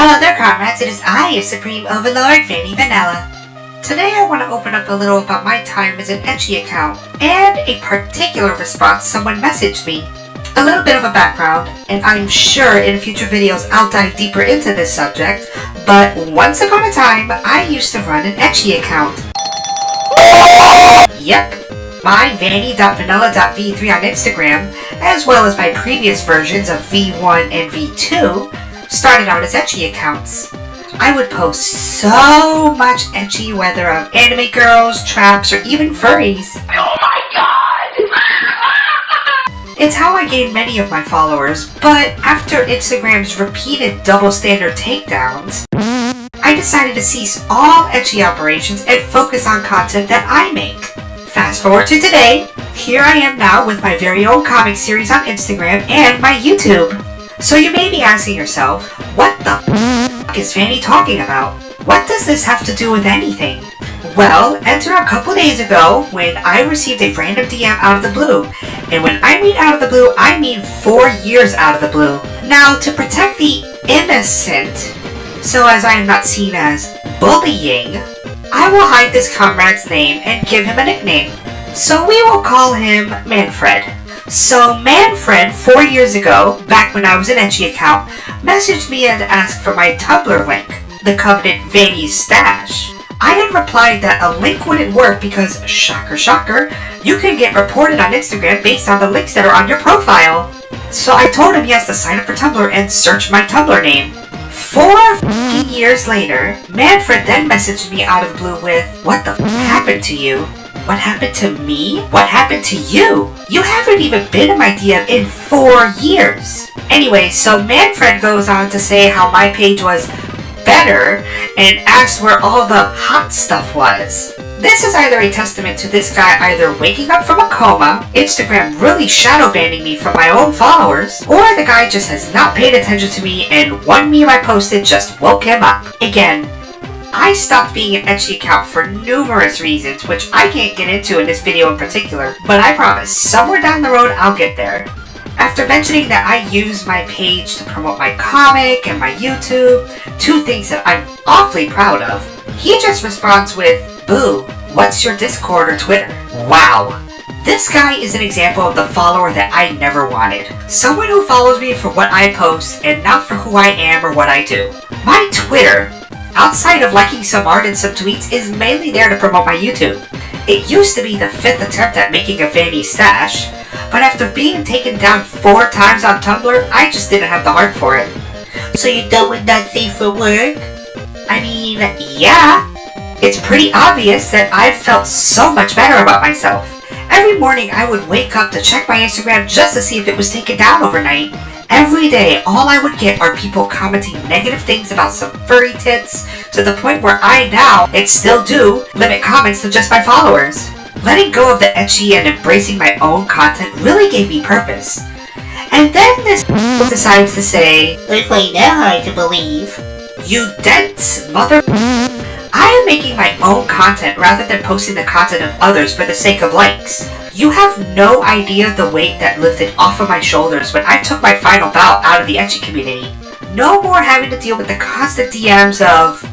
Hello there, comrades. It is I, your Supreme Overlord, Vanny Vanilla. Today I want to open up a little about my time as an Ecchi account, and a particular response someone messaged me. A little bit of a background, and I'm sure in future videos I'll dive deeper into this subject, but once upon a time, I used to run an Ecchi account. Yep, my Vanny.vanilla.v3 on Instagram, as well as my previous versions of V1 and V2, started out as Ecchi accounts. I would post so much Ecchi, whether of anime girls, traps, or even furries. Oh my god! It's how I gained many of my followers, but after Instagram's repeated double standard takedowns, I decided to cease all Ecchi operations and focus on content that I make. Fast forward to today, here I am now with my very own comic series on Instagram and my YouTube. So you may be asking yourself, what the f*** is Vanny talking about? What does this have to do with anything? Well, enter a couple days ago when I received a random DM out of the blue. And when I mean out of the blue, I mean 4 years out of the blue. Now, to protect the innocent, so as I am not seen as bullying, I will hide this comrade's name and give him a nickname. So we will call him Manfred. So Manfred, 4 years ago, back when I was an Ecchi account, messaged me and asked for my Tumblr link, the coveted Vanny's stash. I had replied that a link wouldn't work because, shocker shocker, you can get reported on Instagram based on the links that are on your profile. So I told him he has to sign up for Tumblr and search my Tumblr name. 4 f***ing years later, Manfred then messaged me out of the blue with, "What the f*** happened to you? What happened to me? What happened to you? You haven't even been in my DM in 4 years." Anyway, so Manfred goes on to say how my page was better and asked where all the hot stuff was. This is either a testament to this guy either waking up from a coma, Instagram really shadow banning me from my own followers, or the guy just has not paid attention to me and one meme I posted just woke him up. Again, I stopped being an Ecchi account for numerous reasons, which I can't get into in this video in particular, but I promise, somewhere down the road I'll get there. After mentioning that I use my page to promote my comic and my YouTube, 2 things that I'm awfully proud of, he just responds with, "Boo, what's your Discord or Twitter?" Wow. This guy is an example of the follower that I never wanted. Someone who follows me for what I post and not for who I am or what I do. My Twitter, outside of liking some art and some tweets, is mainly there to promote my YouTube. It used to be the 5th attempt at making a Vanny stash, but after being taken down 4 times on Tumblr, I just didn't have the heart for it. So you done with that safe for work? I mean, yeah. It's pretty obvious that I've felt so much better about myself. Every morning I would wake up to check my Instagram just to see if it was taken down overnight. Every day, all I would get are people commenting negative things about some furry tits, to the point where I now, and still do, limit comments to just my followers. Letting go of the Ecchi and embracing my own content really gave me purpose. And then this decides to say, "It's like that hard to believe. You dense mother..." I am making my own content rather than posting the content of others for the sake of likes. You have no idea the weight that lifted off of my shoulders when I took my final bow out of the Ecchi community. No more having to deal with the constant DMs of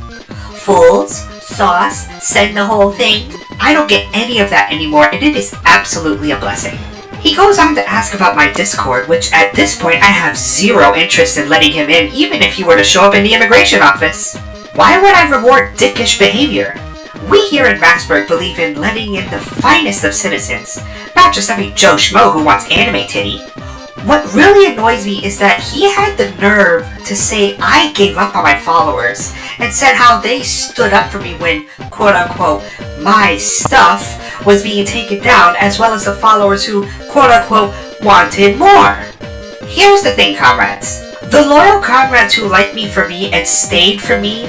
fools, sauce, send the whole thing. I don't get any of that anymore, and it is absolutely a blessing. He goes on to ask about my Discord, which at this point I have zero interest in letting him in, even if he were to show up in the immigration office. Why would I reward dickish behavior? We here in Ratsburg believe in letting in the finest of citizens, not just every Joe Schmo who wants anime titty. What really annoys me is that he had the nerve to say I gave up on my followers, and said how they stood up for me when, quote-unquote, my stuff was being taken down, as well as the followers who, quote-unquote, wanted more. Here's the thing, comrades. The loyal comrades who like me for me and stayed for me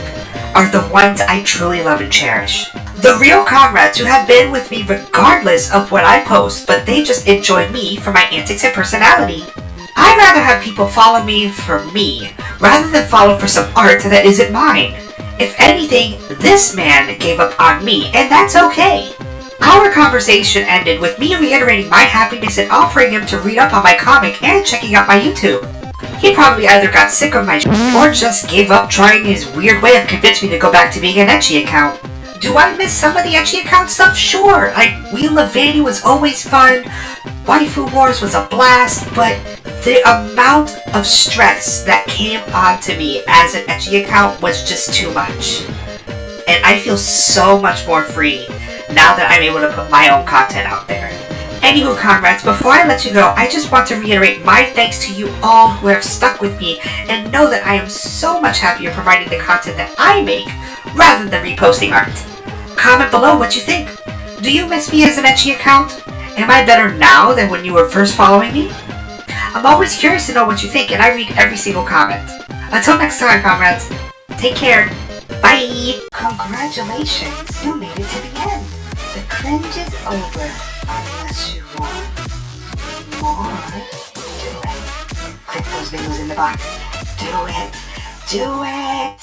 are the ones I truly love and cherish. The real comrades who have been with me regardless of what I post, but they just enjoy me for my antics and personality. I'd rather have people follow me for me, rather than follow for some art that isn't mine. If anything, this man gave up on me, and that's okay. Our conversation ended with me reiterating my happiness and offering him to read up on my comic and checking out my YouTube. He probably either got sick of my or just gave up trying his weird way of convincing me to go back to being an Ecchi account. Do I miss some of the Ecchi account stuff? Sure. Like, Wheel of Vanny was always fun. Waifu Wars was a blast, but the amount of stress that came onto me as an Ecchi account was just too much. And I feel so much more free now that I'm able to put my own content out there. Anywho, comrades, before I let you go, I just want to reiterate my thanks to you all who have stuck with me and know that I am so much happier providing the content that I make rather than reposting art. Comment below what you think. Do you miss me as an Ecchi account? Am I better now than when you were first following me? I'm always curious to know what you think, and I read every single comment. Until next time, comrades, take care. Bye! Congratulations, you made it to the end. The cringe is over, unless you want more. Do it. Click those videos in the box. Do it. Do it!